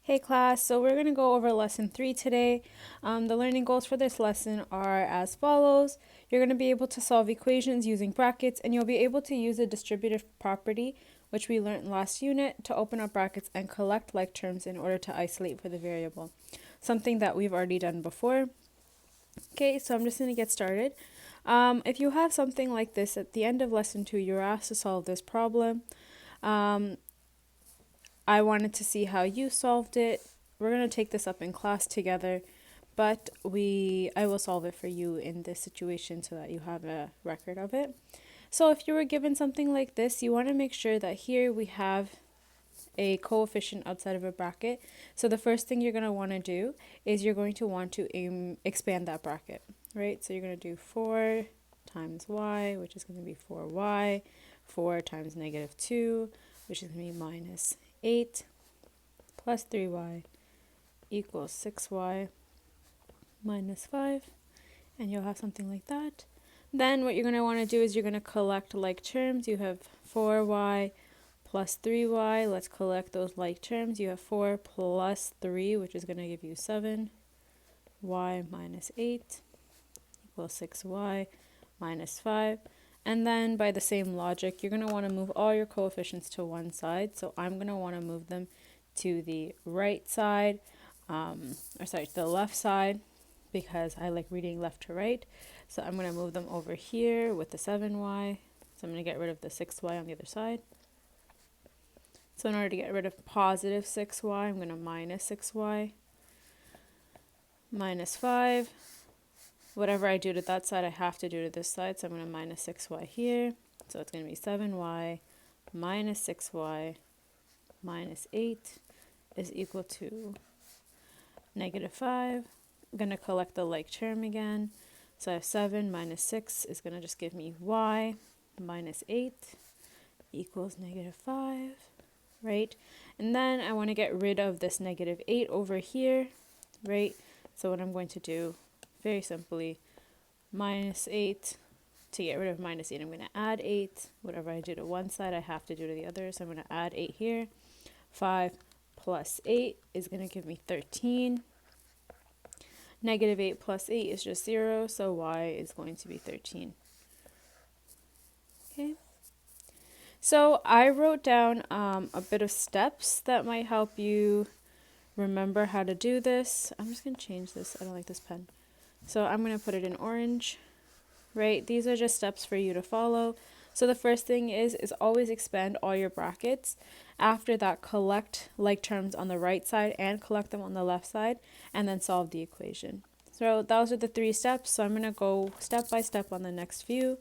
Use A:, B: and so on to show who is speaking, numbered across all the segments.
A: Hey class, so we're going to go over lesson 3 today. The learning goals for this lesson are as follows. You're going to be able to solve equations using brackets, and you'll be able to use a distributive property, which we learned last unit, to open up brackets and collect like terms in order to isolate for the variable. Something that we've already done before. Okay, so I'm just going to get started. If you have something like this at the end of lesson 2, you're asked to solve this problem. I wanted to see how you solved it. We're going to take this up in class together, but I will solve it for you in this situation so that you have a record of it. So if you were given something like this, you want to make sure that here we have a coefficient outside of a bracket. So the first thing you're going to want to do is you're going to want to expand that bracket, right? So you're going to do 4 times y, which is going to be 4y, 4 times negative 2, which is going to be minus 8, plus 3y equals 6y minus 5, and you'll have something like that. Then what you're going to want to do is you're going to collect like terms. You have 4y plus 3y. Let's collect those like terms. You have 4 plus 3, which is going to give you 7. Y minus 8 equals 6y minus 5. And then by the same logic, you're going to want to move all your coefficients to one side. So I'm going to want to move them to the right side, to the left side, because I like reading left to right. So I'm going to move them over here with the 7y. So I'm going to get rid of the 6y on the other side. So in order to get rid of positive 6y, I'm going to minus 6y minus 5. Whatever I do to that side, I have to do to this side. So I'm going to minus 6y here. So it's going to be 7y minus 6y minus 8 is equal to negative 5. I'm going to collect the like term again. So I have 7 minus 6 is going to just give me y minus 8 equals negative 5, right? And then I want to get rid of this negative 8 over here, right? So what I'm going to do, very simply, minus 8, to get rid of minus 8, I'm going to add 8. Whatever I do to one side, I have to do to the other. So I'm going to add 8 here. 5 plus 8 is going to give me 13. Negative 8 plus 8 is just 0, so y is going to be 13. Okay. So I wrote down a bit of steps that might help you remember how to do this. I'm just going to change this. I don't like this pen. So I'm going to put it in orange, right? These are just steps for you to follow. So the first thing is always expand all your brackets. After that, collect like terms on the right side and collect them on the left side, and then solve the equation. So those are the 3 steps. So I'm going to go step by step on the next few.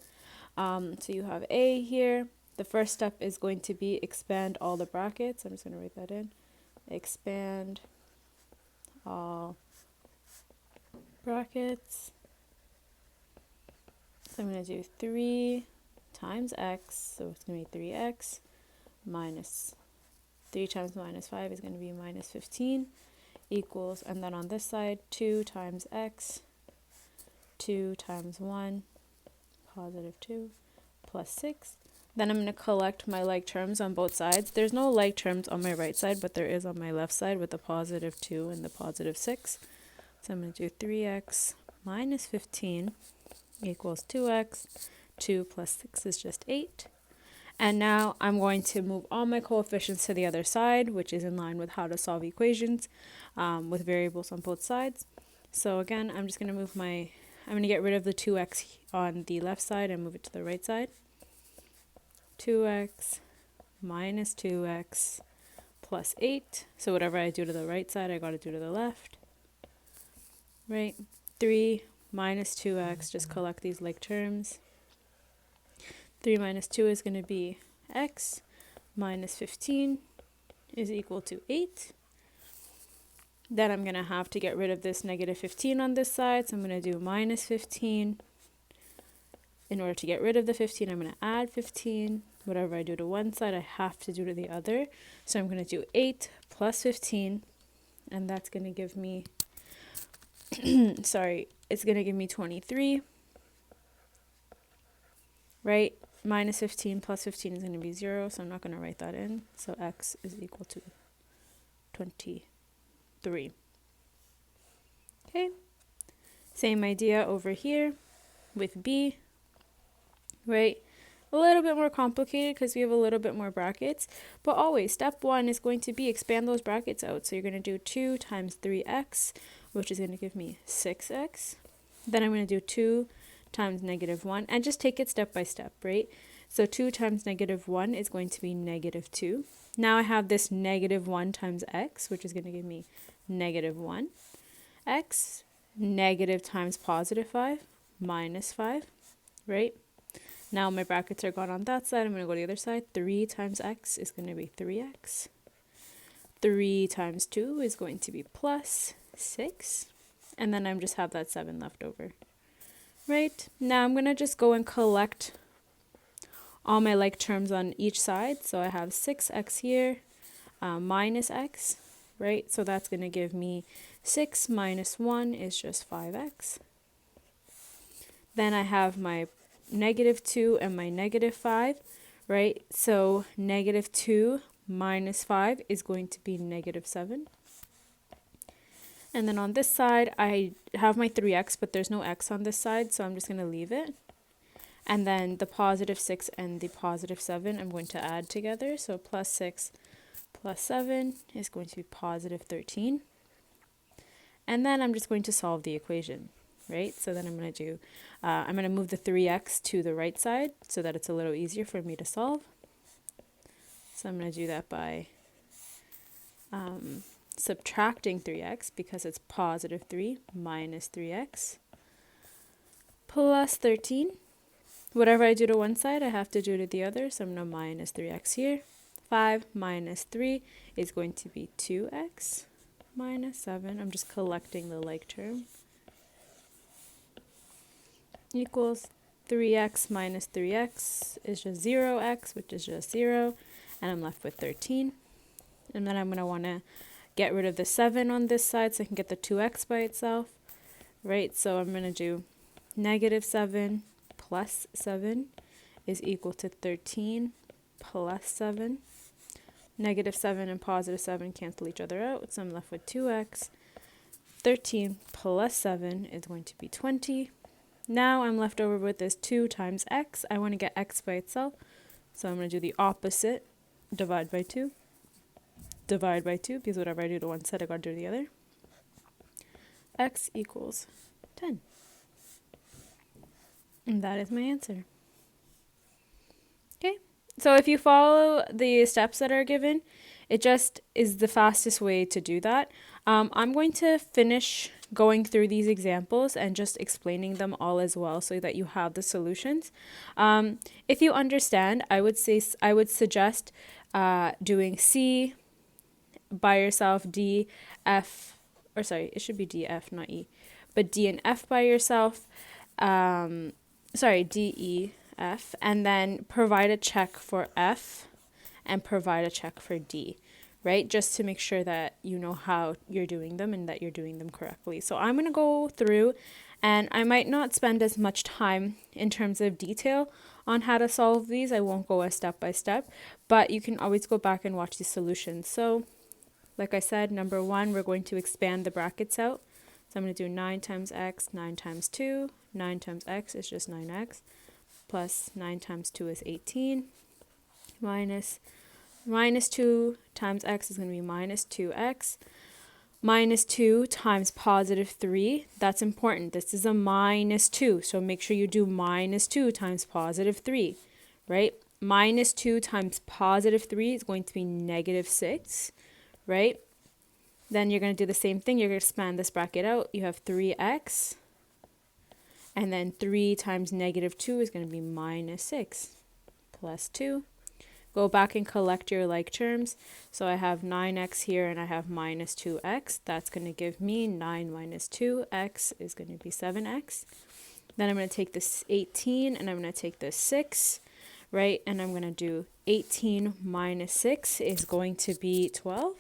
A: So you have A here. The first step is going to be expand all the brackets. I'm just going to write that in. Expand all brackets. So I'm going to do 3 times x, so it's going to be 3x minus 3 times minus 5 is going to be minus 15 equals, and then on this side, 2 times x, 2 times 1, positive 2, plus 6. Then I'm going to collect my like terms on both sides. There's no like terms on my right side, but there is on my left side with the positive 2 and the positive 6. So I'm going to do 3x minus 15 equals 2x. 2 plus 6 is just 8. And now I'm going to move all my coefficients to the other side, which is in line with how to solve equations with variables on both sides. So again, I'm just going to I'm going to get rid of the 2x on the left side and move it to the right side. 2x minus 2x plus 8. So whatever I do to the right side, I got to do to the left. Right? 3 minus 2x, just collect these like terms. 3 minus 2 is going to be x minus 15 is equal to 8. Then I'm going to have to get rid of this negative 15 on this side, so I'm going to do minus 15. In order to get rid of the 15, I'm going to add 15. Whatever I do to one side, I have to do to the other. So I'm going to do 8 plus 15, and that's going to give me, it's going to give me 23, right? Minus 15 plus 15 is going to be 0, so I'm not going to write that in. So x is equal to 23. 3. Okay, same idea over here with b, right? A little bit more complicated because we have a little bit more brackets, but always step 1 is going to be expand those brackets out. So you're going to do 2 times 3x, which is going to give me 6x. Then I'm going to do 2 times negative 1, and just take it step by step, right? So 2 times negative 1 is going to be negative 2. Now I have this negative 1 times x, which is going to give me negative 1. X, negative times positive 5, minus 5, right? Now my brackets are gone on that side. I'm going to go to the other side. 3 times x is going to be 3x. 3 times 2 is going to be plus 6. And then I just have that 7 left over. Right? Now I'm going to just go and collect all my like terms on each side. So I have 6x here, minus x, right? So that's going to give me 6 minus 1 is just 5x. Then I have my negative 2 and my negative 5, right? So negative 2 minus 5 is going to be negative 7. And then on this side, I have my 3x, but there's no x on this side, so I'm just going to leave it. And then the positive 6 and the positive 7 I'm going to add together. So plus 6 plus 7 is going to be positive 13. And then I'm just going to solve the equation, right? So then I'm going to do, I'm going to move the 3x to the right side so that it's a little easier for me to solve. So I'm going to do that by subtracting 3x because it's positive 3 minus 3x plus 13. Whatever I do to one side, I have to do to the other. So I'm going to minus 3x here. 5 minus 3 is going to be 2x minus 7. I'm just collecting the like term. Equals 3x minus 3x is just 0x, which is just 0. And I'm left with 13. And then I'm going to want to get rid of the 7 on this side so I can get the 2x by itself. Right, so I'm going to do negative 7 plus 7 is equal to 13 plus 7. Negative 7 and positive 7 cancel each other out, so I'm left with 2x. 13 plus 7 is going to be 20. Now I'm left over with this 2 times x. I want to get x by itself, so I'm going to do the opposite. Divide by 2. Divide by 2, because whatever I do to one side, I got to do to the other. X equals 10. And that is my answer. Okay, so if you follow the steps that are given, it just is the fastest way to do that. I'm going to finish going through these examples and just explaining them all as well so that you have the solutions. If you understand, I would suggest doing C by yourself, D, F, or sorry, it should be D, F, not E, but D and F by yourself. D, E, F, and then provide a check for F and provide a check for D, right? Just to make sure that you know how you're doing them and that you're doing them correctly. So I'm going to go through, and I might not spend as much time in terms of detail on how to solve these. I won't go a step by step, but you can always go back and watch the solutions. So like I said, number 1, we're going to expand the brackets out. So I'm going to do 9 times x, 9 times 2. 9 times x is just 9x. Plus 9 times 2 is 18. Minus 2 times x is going to be minus 2x. Minus 2 times positive 3. That's important. This is a minus 2. So make sure you do minus 2 times positive 3. Right? Minus 2 times positive 3 is going to be negative 6. Right? Then you're going to do the same thing. You're going to expand this bracket out. You have 3x. And then 3 times negative 2 is going to be minus 6 plus 2. Go back and collect your like terms. So I have 9x here and I have minus 2x. That's going to give me 9 minus 2x is going to be 7x. Then I'm going to take this 18 and I'm going to take this 6, right? And I'm going to do 18 minus 6 is going to be 12.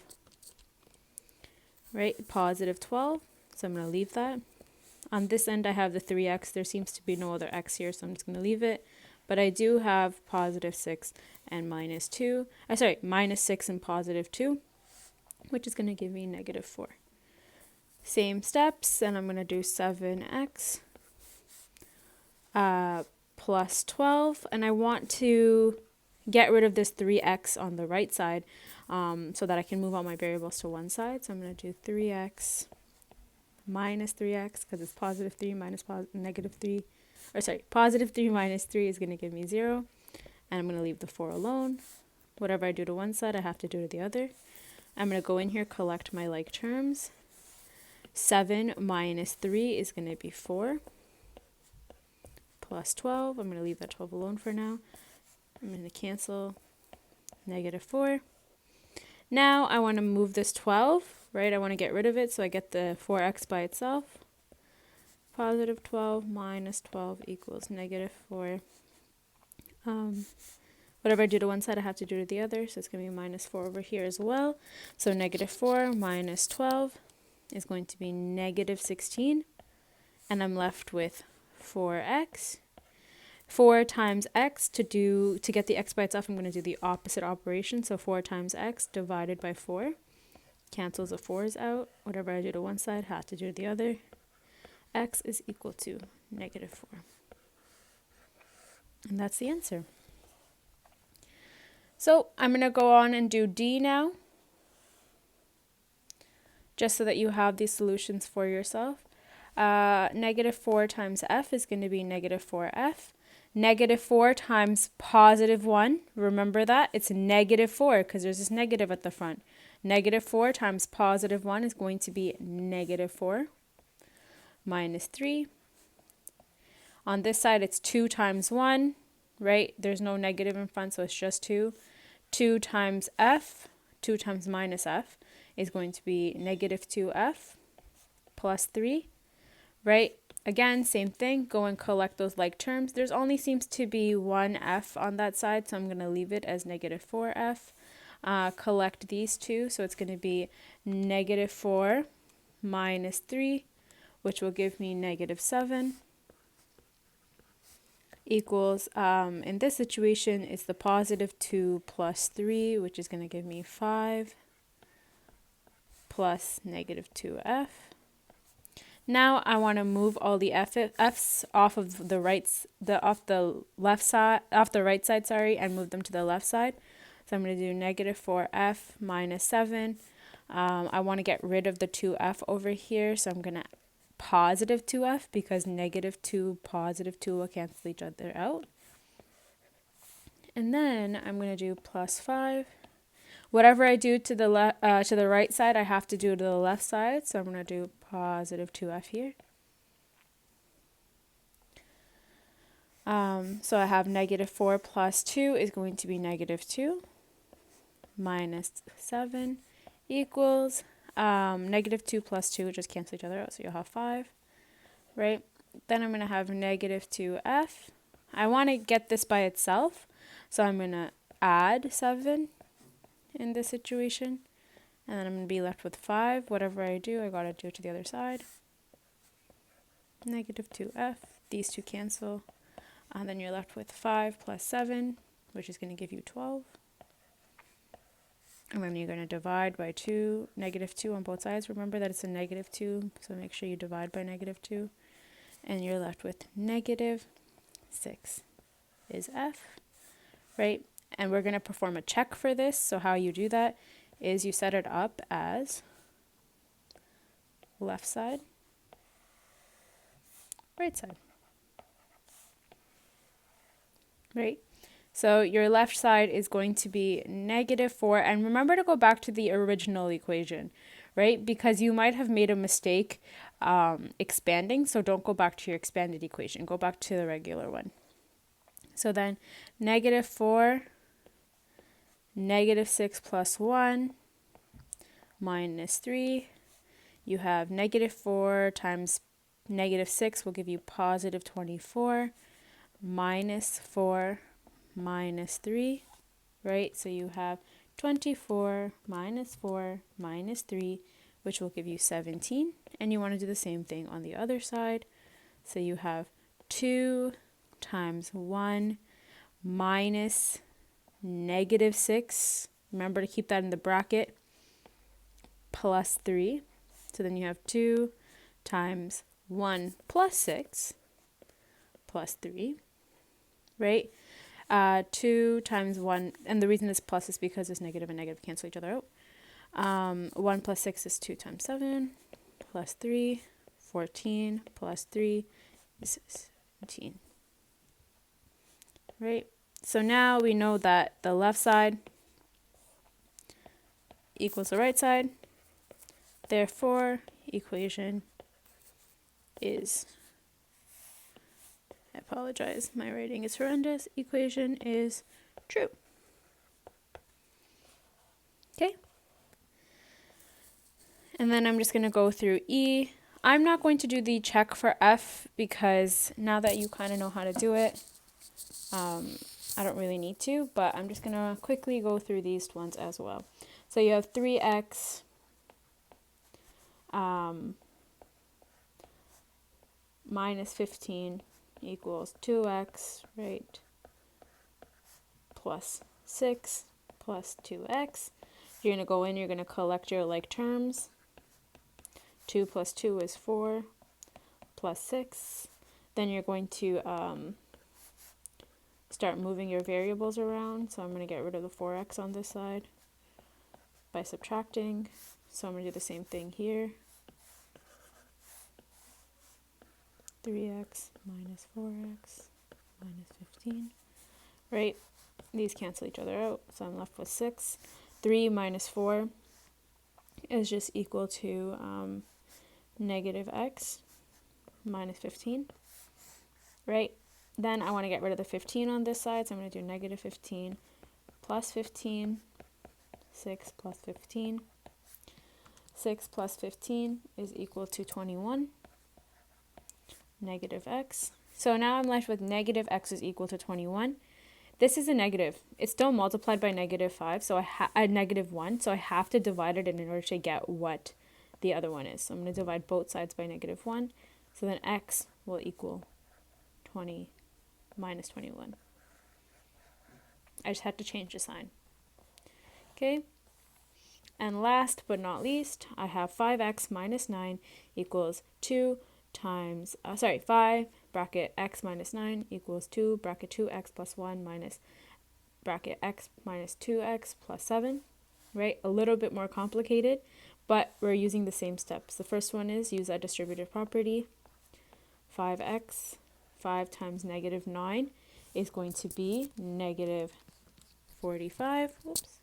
A: Right, positive 12, so I'm going to leave that. On this end, I have the 3x. There seems to be no other x here, so I'm just going to leave it. But I do have positive 6 and minus 6 and positive 2, which is going to give me negative 4. Same steps, and I'm going to do 7x plus 12, and I want to get rid of this 3x on the right side so that I can move all my variables to one side. So I'm going to do 3x minus 3x because it's positive 3 minus negative 3, or sorry, positive 3 minus 3 is going to give me 0, and I'm going to leave the 4 alone. Whatever I do to one side, I have to do to the other. I'm going to go in here, collect my like terms. 7 minus 3 is going to be 4 plus 12. I'm going to leave that 12 alone for now. I'm going to cancel negative 4. Now I want to move this 12, right? I want to get rid of it, so I get the 4x by itself. Positive 12 minus 12 equals negative 4. Whatever I do to one side, I have to do to the other, so it's going to be minus 4 over here as well. So negative 4 minus 12 is going to be negative 16, and I'm left with 4x. 4 times x, to get the x by itself, I'm going to do the opposite operation. So 4 times x divided by 4 cancels the 4's out. Whatever I do to one side, I have to do to the other. X is equal to negative 4. And that's the answer. So I'm going to go on and do D now, just so that you have these solutions for yourself. Negative 4 times f is going to be negative 4f. Negative 4 times positive 1, remember that? It's negative 4 because there's this negative at the front. Negative 4 times positive 1 is going to be negative 4 minus 3. On this side, it's 2 times 1, right? There's no negative in front, so it's just 2. 2 times f, 2 times minus f, is going to be negative 2f plus 3, right? Again, same thing, go and collect those like terms. There's only seems to be one f on that side, so I'm going to leave it as negative 4f. Collect these two, so it's going to be negative 4 minus 3, which will give me negative 7. Equals, in this situation, it's the positive 2 plus 3, which is going to give me 5 plus negative 2f. Now I want to move all the f's off of the right side, sorry, and move them to the left side. So I'm going to do negative 4f minus 7. I want to get rid of the 2f over here, so I'm going to positive 2f because negative 2, positive 2 will cancel each other out. And then I'm going to do plus 5. Whatever I do to the right side, I have to do to the left side. So I'm going to do positive 2f here. So I have negative 4 plus 2 is going to be negative 2 minus 7 equals negative 2 plus 2 just cancel each other out, so you'll have 5, right? Then I'm going to have negative 2f. I want to get this by itself, so I'm going to add 7 in this situation, and then I'm going to be left with 5. Whatever I do, I got to do it to the other side. Negative 2f, these two cancel, and then you're left with 5 plus 7, which is going to give you 12. And then you're going to divide by 2, negative 2 on both sides. Remember that it's a negative 2, so make sure you divide by negative 2. And you're left with negative 6 is f, right? And we're going to perform a check for this. So how you do that is you set it up as left side, right side, right? So your left side is going to be negative 4. And remember to go back to the original equation, right? Because you might have made a mistake expanding. So don't go back to your expanded equation. Go back to the regular one. So then negative 4, negative 6 plus 1 minus 3. You have negative 4 times negative 6 will give you positive 24 minus 4 minus 3, right? So you have 24 minus 4 minus 3, which will give you 17. And you want to do the same thing on the other side. So you have 2 times 1 minus negative 6. Remember to keep that in the bracket, plus 3. So then you have 2 times 1 plus 6 plus 3, right? 2 times 1, and the reason it's plus is because this negative and negative cancel each other out. 1 plus 6 is 2 times 7 plus 3, 14 plus 3 is 17, right? So now we know that the left side equals the right side. Therefore, equation is, I apologize, my writing is horrendous. Equation is true. Okay. And then I'm just going to go through E. I'm not going to do the check for F because now that you kind of know how to do it, I don't really need to, but I'm just going to quickly go through these ones as well. So you have 3x minus 15 equals 2x, right, plus 6 plus 2x. You're going to go in, you're going to collect your like terms. 2 plus 2 is 4 plus 6. Then you're going to start moving your variables around. So I'm going to get rid of the 4x on this side by subtracting. So I'm going to do the same thing here. 3x minus 4x minus 15, right? These cancel each other out, so I'm left with 6. 3 minus 4 is just equal to negative x minus 15, right? Then I want to get rid of the 15 on this side, so I'm going to do negative 15 plus 15, 6 plus 15. 6 plus 15 is equal to 21. Negative x. So now I'm left with negative x is equal to 21. This is a negative. It's still multiplied by negative 5, so negative 1, so I have to divide it in order to get what the other one is. So I'm going to divide both sides by negative 1. So then x will equal 20 minus 21. I just had to change the sign. Okay? And last but not least, I have 5x minus 9 equals 2 times, 5 bracket x minus 9 equals 2 bracket 2x plus 1 minus bracket x minus 2x plus 7, right? A little bit more complicated, but we're using the same steps. The first one is use that distributive property. 5x, 5 times negative 9 is going to be negative 45. Whoops.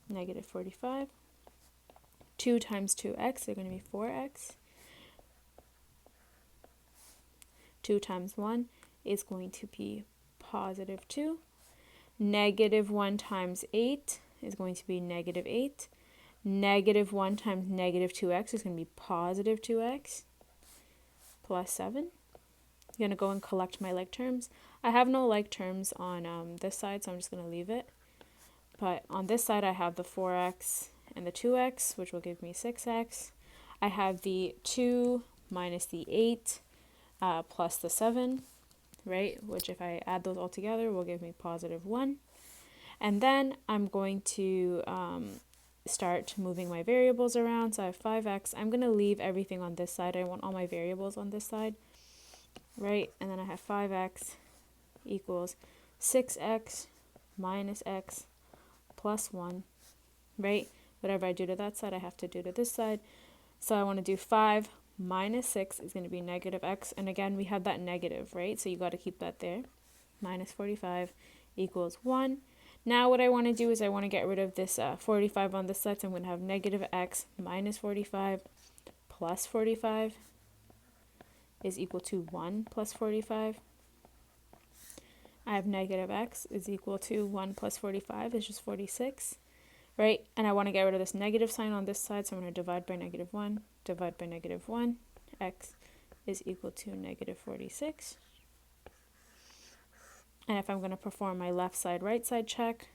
A: Negative 45. 2 times 2x, they're going to be 4x. 2 times 1 is going to be positive 2. Negative 1 times 8 is going to be negative 8. Negative 1 times negative 2x is going to be positive 2x plus 7. I'm going to go and collect my like terms. I have no like terms on this side, so I'm just going to leave it. But on this side, I have the 4x and the 2x, which will give me 6x. I have the 2 minus the 8 plus the 7, right? Which if I add those all together will give me positive 1. And then I'm going to start moving my variables around. So I have 5x. I'm going to leave everything on this side. I want all my variables on this side, right? And then I have 5x equals 6x minus x plus 1, right? Whatever I do to that side, I have to do to this side. So I want to do 5 minus 6 is going to be negative x. And again, we have that negative, right? So you got to keep that there. Minus 45 equals 1. Now what I want to do is I want to get rid of this 45 on this side. So I'm going to have negative x minus 45 plus 45 is equal to 1 plus 45. I have negative x is equal to 1 plus 45 is just 46, right? And I want to get rid of this negative sign on this side, so I'm going to divide by negative 1, divide by negative 1, x is equal to negative 46. And if I'm going to perform my left side, right side check,